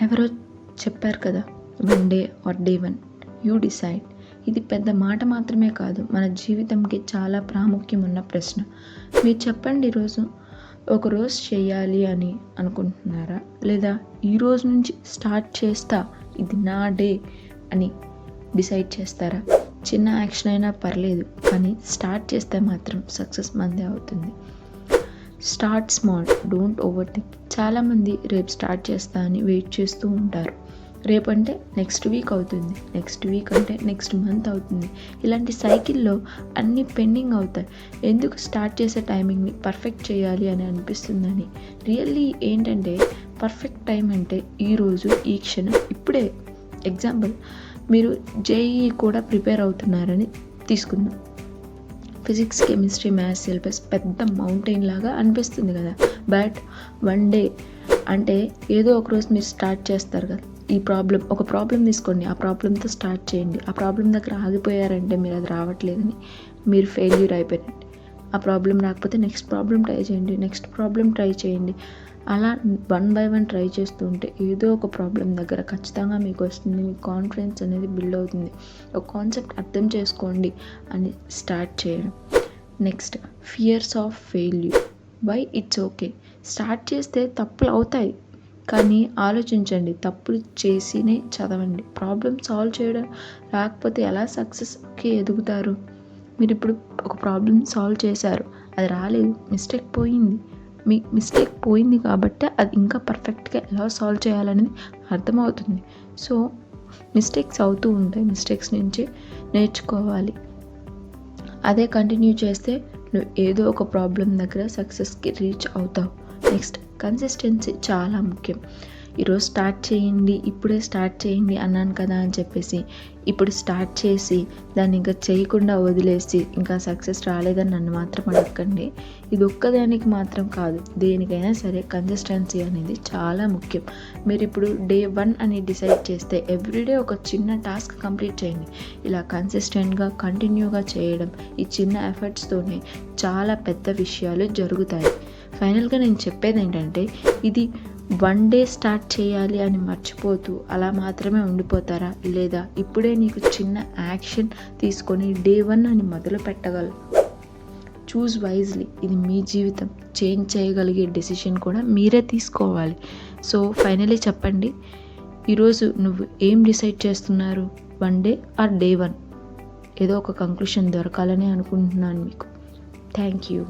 ఎవరో చెప్పారు కదా, one day or day one, you decide. ఇది పెద్ద మాట మాత్రమే కాదు, మన జీవితంకి చాలా ప్రాముఖ్యం ఉన్న ప్రశ్న. మీరు చెప్పండి, ఈరోజు ఒకరోజు చేయాలి అని అనుకుంటున్నారా, లేదా ఈరోజు నుంచి స్టార్ట్ చేస్తా, ఇది నా డే అని డిసైడ్ చేస్తారా? చిన్న యాక్షన్ అయినా పర్లేదు, కానీ స్టార్ట్ చేస్తే మాత్రం సక్సెస్ మందే అవుతుంది. Start small, don't over think. చాలామంది రేపు స్టార్ట్ చేస్తా అని వెయిట్ చేస్తూ ఉంటారు. రేపు అంటే నెక్స్ట్ వీక్ అవుతుంది, నెక్స్ట్ వీక్ అంటే నెక్స్ట్ మంత్ అవుతుంది. ఇలాంటి సైకిల్లో అన్నీ పెండింగ్ అవుతాయి. ఎందుకు స్టార్ట్ చేసే టైమింగ్ని పర్ఫెక్ట్ చేయాలి అని అనిపిస్తుందని. రియల్లీ ఏంటంటే పర్ఫెక్ట్ టైం అంటే ఈరోజు, ఈ క్షణం, ఇప్పుడే. ఎగ్జాంపుల్, మీరు జేఈఈ కూడా ప్రిపేర్ అవుతున్నారని తీసుకుందాం. ఫిజిక్స్, కెమిస్ట్రీ, మ్యాథ్స్ సిలబస్ పెద్ద మౌంటైన్ లాగా అనిపిస్తుంది కదా. బట్ వన్ డే అంటే ఏదో ఒక రోజు మీరు స్టార్ట్ చేస్తారు కదా. ఒక ప్రాబ్లం తీసుకోండి, ఆ ప్రాబ్లంతో స్టార్ట్ చేయండి. ఆ ప్రాబ్లం దగ్గర ఆగిపోయారంటే మీరు అది రావట్లేదని మీరు ఫెయిల్యూర్ అయిపోయినట్టు. ఆ ప్రాబ్లం రాకపోతే నెక్స్ట్ ప్రాబ్లం ట్రై చేయండి, నెక్స్ట్ ప్రాబ్లం ట్రై చేయండి. అలా వన్ బై వన్ ట్రై చేస్తూ ఉంటే ఏదో ఒక ప్రాబ్లం దగ్గర ఖచ్చితంగా మీకు వస్తుంది. మీ కాన్ఫిడెన్స్ అనేది బిల్డ్ అవుతుంది. ఒక కాన్సెప్ట్ అర్థం చేసుకోండి అని స్టార్ట్ చేయడం. Next, fears of failure. Why it's okay. Start చేస్తే తప్పులు అవుతాయి, కానీ ఆలోచించండి, తప్పులు చేసినే చదవండి. ప్రాబ్లం సాల్వ్ చేయడం రాకపోతే ఎలా సక్సెస్కి ఎదుగుతారు? మీరు ఇప్పుడు ఒక ప్రాబ్లం సాల్వ్ చేశారు, అది రాలేదు, మిస్టేక్ పోయింది. మీ మిస్టేక్ పోయింది కాబట్టి అది ఇంకా పర్ఫెక్ట్గా ఎలా సాల్వ్ చేయాలనేది అర్థమవుతుంది. సో మిస్టేక్స్ అవుతూ ఉంటాయి, మిస్టేక్స్ నుంచి నేర్చుకోవాలి. అదే కంటిన్యూ చేస్తే నువ్వు ఏదో ఒక ప్రాబ్లం దగ్గర సక్సెస్కి రీచ్ అవుతావు. నెక్స్ట్, కన్సిస్టెన్సీ చాలా ముఖ్యం. ఈరోజు స్టార్ట్ చేయండి, ఇప్పుడే స్టార్ట్ చేయండి అన్నాను కదా అని చెప్పేసి ఇప్పుడు స్టార్ట్ చేసి దాన్ని ఇంకా చేయకుండా వదిలేసి ఇంకా సక్సెస్ రాలేదని నన్ను మాత్రం అడగండి. ఇది ఒక్కదానికి మాత్రం కాదు, దేనికైనా సరే కన్సిస్టెన్సీ అనేది చాలా ముఖ్యం. మీరు ఇప్పుడు డే 1 అని డిసైడ్ చేస్తే ఎవ్రీడే ఒక చిన్న టాస్క్ కంప్లీట్ చేయండి. ఇలా కన్సిస్టెంట్గా కంటిన్యూగా చేయడం, ఈ చిన్న ఎఫర్ట్స్తోనే చాలా పెద్ద విషయాలు జరుగుతాయి. ఫైనల్గా నేను చెప్పేది ఏంటంటే, ఇది వన్ డే స్టార్ట్ చేయాలి అని మర్చిపోతూ అలా మాత్రమే ఉండిపోతారా? లేదా ఇప్పుడే నీకు చిన్న యాక్షన్ తీసుకొని డే 1 అని మొదలు పెట్టగలరు. Choose wisely. ఇది మీ జీవితం, చేంజ్ చేయగలిగే డెసిషన్ కూడా మీరే తీసుకోవాలి. సో ఫైనలీ చెప్పండి, ఈరోజు నువ్వు ఏం డిసైడ్ చేస్తున్నారు? One day or day 1? ఏదో ఒక కంక్లూషన్ దొరకాలని అనుకుంటున్నాను మీకు. Thank you.